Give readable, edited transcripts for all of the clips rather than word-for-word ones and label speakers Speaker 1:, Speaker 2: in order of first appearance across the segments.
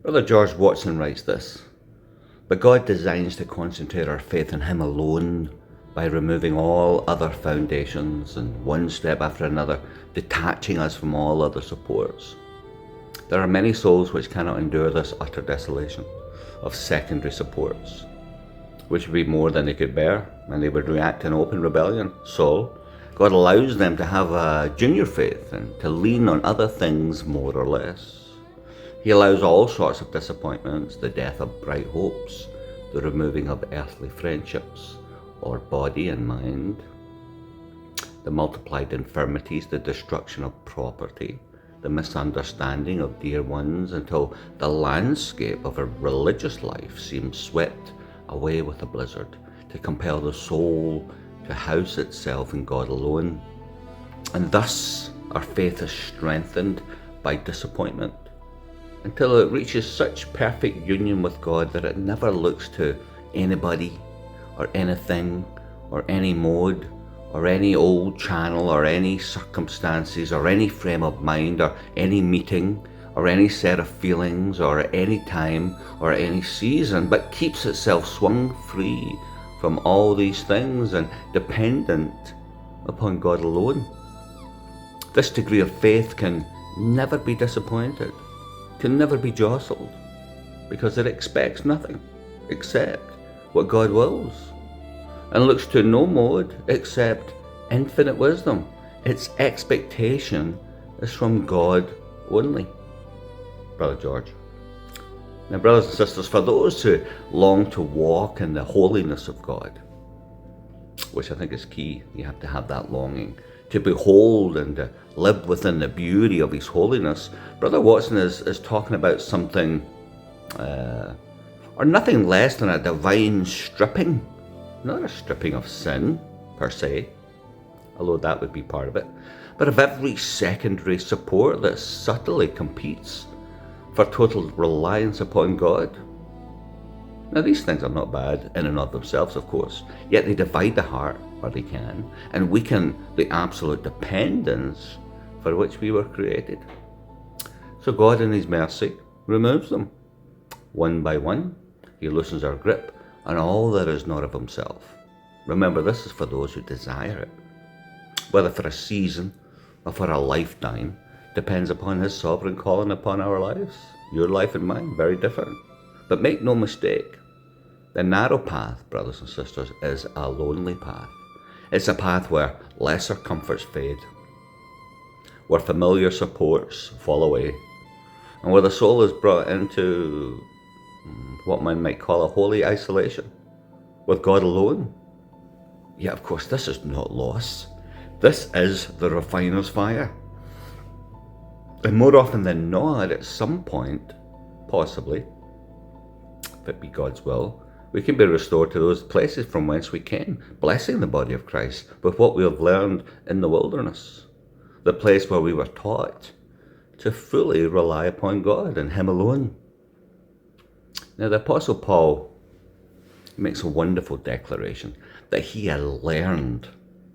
Speaker 1: Brother George Watson writes this: but God designs to concentrate our faith in Him alone by removing all other foundations and one step after another, detaching us from all other supports. There are many souls which cannot endure this utter desolation of secondary supports, which would be more than they could bear, and they would react in open rebellion. So, God allows them to have a junior faith and to lean on other things more or less. He allows all sorts of disappointments, the death of bright hopes, the removing of earthly friendships, or body and mind, the multiplied infirmities, the destruction of property, the misunderstanding of dear ones, until the landscape of a religious life seems swept away with a blizzard, to compel the soul to house itself in God alone. And thus our faith is strengthened by disappointment, until it reaches such perfect union with God that it never looks to anybody or anything or any mode or any old channel or any circumstances or any frame of mind or any meeting or any set of feelings or any time or any season, but keeps itself swung free from all these things and dependent upon God alone. This degree of faith can never be disappointed, can never be jostled, because it expects nothing except what God wills, and looks to no mode except infinite wisdom. Its expectation is from God only. Brother George. Now, brothers and sisters, for those who long to walk in the holiness of God, which I think is key, you have to have that longing to behold and to live within the beauty of His holiness. Brother Watson is talking about something, or nothing less than a divine stripping, not a stripping of sin per se, although that would be part of it, but of every secondary support that subtly competes for total reliance upon God. Now, these things are not bad in and of themselves, of course, yet they divide the heart, or they can, and weaken the absolute dependence for which we were created. So God in His mercy removes them. One by one, He loosens our grip on all that is not of Himself. Remember, this is for those who desire it. Whether for a season or for a lifetime, depends upon His sovereign calling upon our lives. Your life and mine, very different. But make no mistake, the narrow path, brothers and sisters, is a lonely path. It's a path where lesser comforts fade, where familiar supports fall away, and where the soul is brought into what one might call a holy isolation with God alone. Yet, of course, this is not loss. This is the refiner's fire. And more often than not, at some point, possibly, if it be God's will, we can be restored to those places from whence we came, blessing the body of Christ with what we have learned in the wilderness, the place where we were taught to fully rely upon God and Him alone. Now, the Apostle Paul makes a wonderful declaration that he had learned,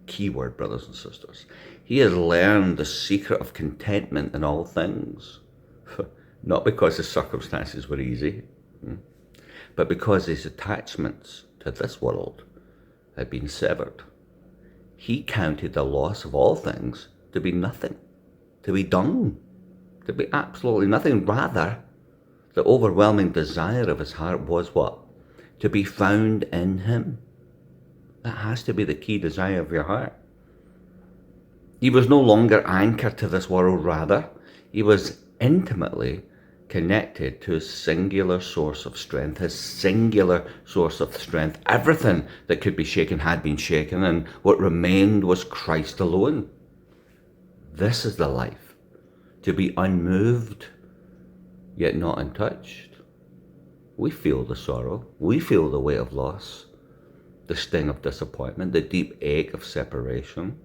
Speaker 1: keyword, brothers and sisters, he has learned the secret of contentment in all things, not because his circumstances were easy, but because his attachments to this world had been severed. He counted the loss of all things to be nothing, to be dung, to be absolutely nothing. Rather, the overwhelming desire of his heart was what? To be found in Him. That has to be the key desire of your heart. He was no longer anchored to this world, rather, he was intimately connected to his singular source of strength, his singular source of strength. Everything that could be shaken had been shaken, and what remained was Christ alone. This is the life, to be unmoved, yet not untouched. We feel the sorrow, we feel the weight of loss, the sting of disappointment, the deep ache of separation,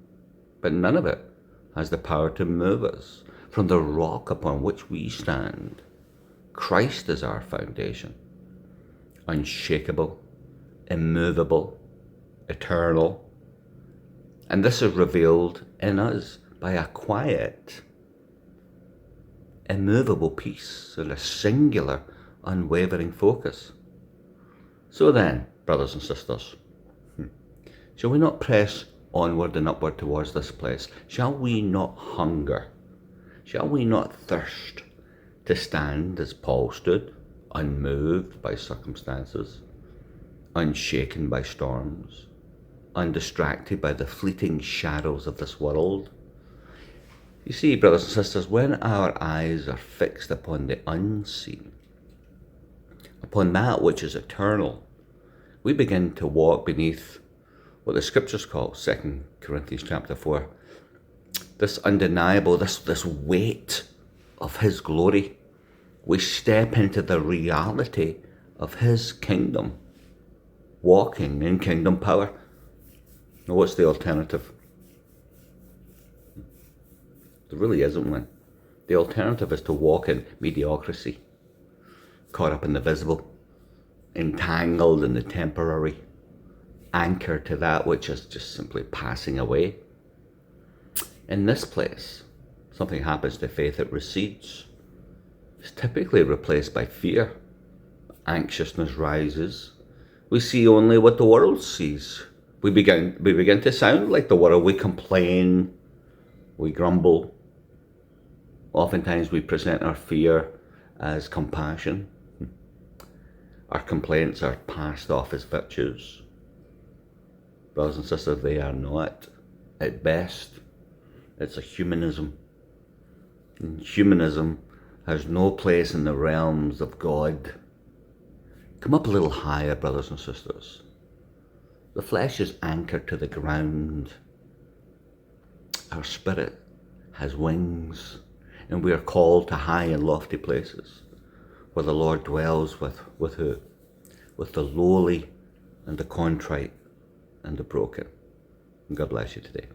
Speaker 1: but none of it has the power to move us from the rock upon which we stand. Christ is our foundation, unshakable, immovable, eternal. And this is revealed in us by a quiet, immovable peace and a singular, unwavering focus. So then, brothers and sisters, shall we not press onward and upward towards this place? Shall we not hunger? Shall we not thirst to stand as Paul stood, unmoved by circumstances, unshaken by storms, undistracted by the fleeting shadows of this world? You see, brothers and sisters, when our eyes are fixed upon the unseen, upon that which is eternal, we begin to walk beneath what the scriptures call, 2 Corinthians chapter 4, this undeniable, this weight of his glory. We step into the reality of his kingdom, walking in kingdom power. Now, what's the alternative? There really isn't one. The alternative is to walk in mediocrity, caught up in the visible, entangled in the temporary, anchored to that which is just simply passing away. In this place, something happens to faith, it recedes. It's typically replaced by fear. Anxiousness rises. We see only what the world sees. We begin to sound like the world. We complain, we grumble. Oftentimes we present our fear as compassion. Our complaints are passed off as virtues. Brothers and sisters, they are not. At best, it's a humanism. And humanism has no place in the realms of God. Come up a little higher, brothers and sisters. The flesh is anchored to the ground. Our spirit has wings, and we are called to high and lofty places where the Lord dwells with who? With the lowly and the contrite and the broken. And God bless you today.